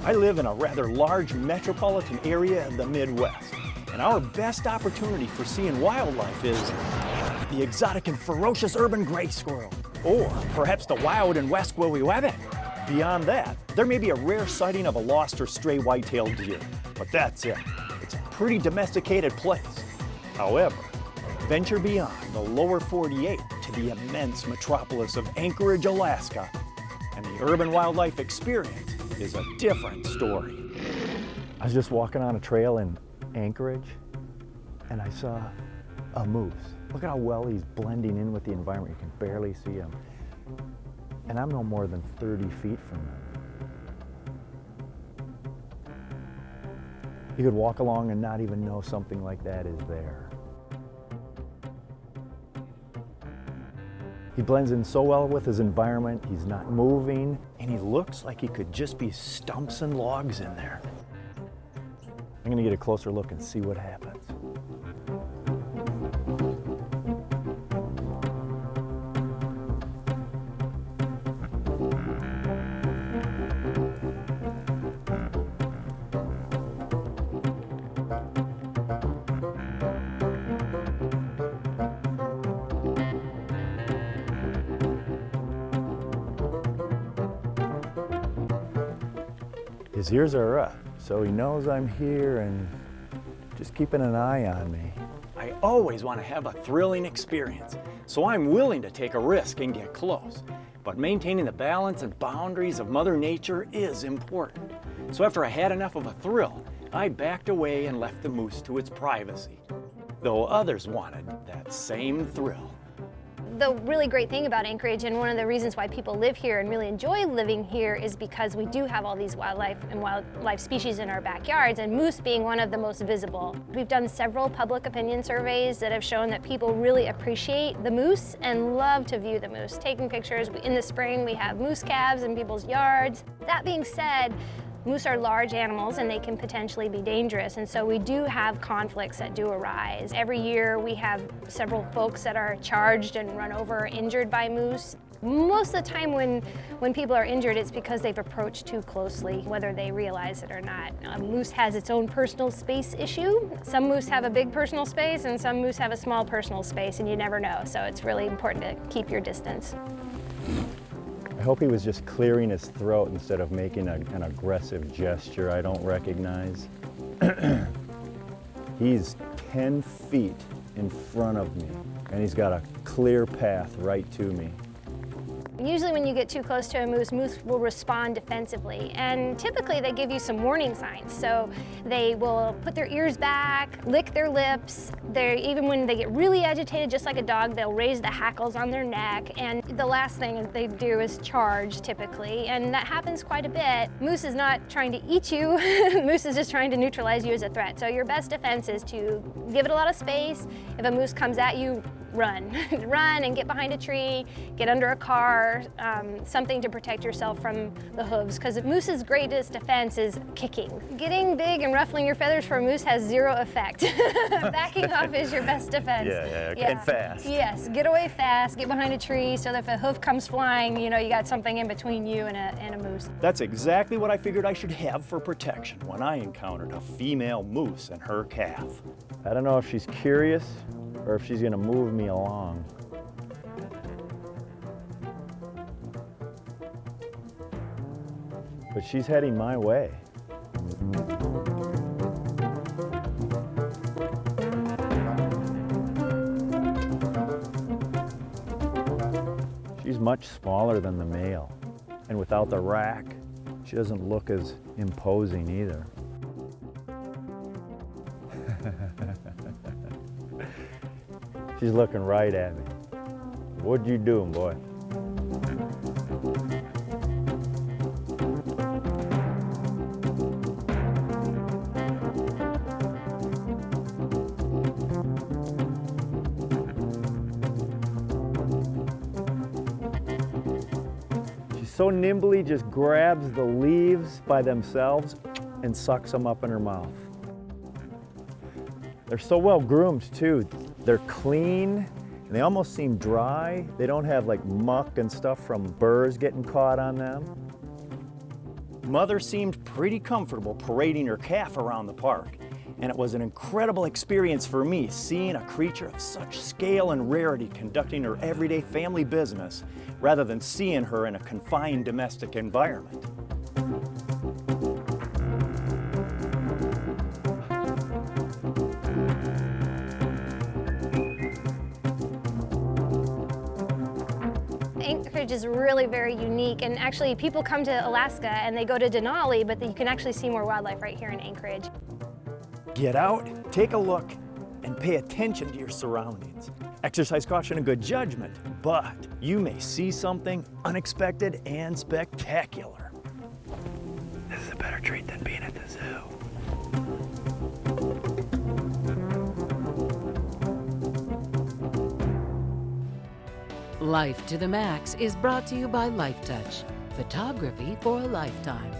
I live in a rather large metropolitan area of the Midwest, and our best opportunity for seeing wildlife is the exotic and ferocious urban gray squirrel, or perhaps the wild and west Wewewebek. Beyond that, there may be a rare sighting of a lost or stray white-tailed deer, but that's it. It's a pretty domesticated place. However, venture beyond the lower 48 to the immense metropolis of Anchorage, Alaska, and the urban wildlife experience is a different story. I was just walking on a trail in Anchorage, and I saw a moose. Look at how well he's blending in with the environment. You can barely see him. And I'm no more than 30 feet from him. You could walk along and not even know something like that is there. He blends in so well with his environment, he's not moving, and he looks like he could just be stumps and logs in there. I'm gonna get a closer look and see what happens. His ears are up, so he knows I'm here and just keeping an eye on me. I always want to have a thrilling experience, so I'm willing to take a risk and get close. But maintaining the balance and boundaries of Mother Nature is important. So after I had enough of a thrill, I backed away and left the moose to its privacy, though others wanted that same thrill. The really great thing about Anchorage, and one of the reasons why people live here and really enjoy living here, is because we do have all these wildlife and wildlife species in our backyards, and moose being one of the most visible. We've done several public opinion surveys that have shown that people really appreciate the moose and love to view the moose. Taking pictures, in the spring we have moose calves in people's yards. That being said, moose are large animals and they can potentially be dangerous, and so we do have conflicts that do arise. Every year we have several folks that are charged and run over or injured by moose. Most of the time when people are injured, it's because they've approached too closely, whether they realize it or not. Moose has its own personal space issue. Some moose have a big personal space and some moose have a small personal space, and you never know, so it's really important to keep your distance. I hope he was just clearing his throat instead of making an aggressive gesture I don't recognize. He's 10 feet in front of me, and he's got a clear path right to me. Usually when you get too close to a moose, moose will respond defensively, and typically they give you some warning signs. So they will put their ears back, lick their lips. Even when they get really agitated, just like a dog, they'll raise the hackles on their neck, and the last thing they do is charge typically, and that happens quite a bit. Moose is not trying to eat you. Moose is just trying to neutralize you as a threat. So your best defense is to give it a lot of space. If a moose comes at you, run. Run and get behind a tree, get under a car, something to protect yourself from the hooves, because a moose's greatest defense is kicking. Getting big and ruffling your feathers for a moose has zero effect. Backing off is your best defense. Yeah, and fast. Yes, get away fast, get behind a tree so that if a hoof comes flying, you know you got something in between you and a moose. That's exactly what I figured I should have for protection when I encountered a female moose and her calf. I don't know if she's curious or if she's gonna move me along. But she's heading my way. She's much smaller than the male, and without the rack, she doesn't look as imposing either. She's looking right at me. What you doing, boy? She so nimbly just grabs the leaves by themselves and sucks them up in her mouth. They're so well groomed too. They're clean, and they almost seem dry. They don't have like muck and stuff from burrs getting caught on them. Mother seemed pretty comfortable parading her calf around the park, and it was an incredible experience for me seeing a creature of such scale and rarity conducting her everyday family business rather than seeing her in a confined domestic environment. Anchorage is really very unique, and actually people come to Alaska and they go to Denali, but you can actually see more wildlife right here in Anchorage. Get out, take a look, and pay attention to your surroundings. Exercise caution and good judgment, but you may see something unexpected and spectacular. This is a better treat than being at the zoo. Life to the Max is brought to you by Life Touch, photography for a lifetime.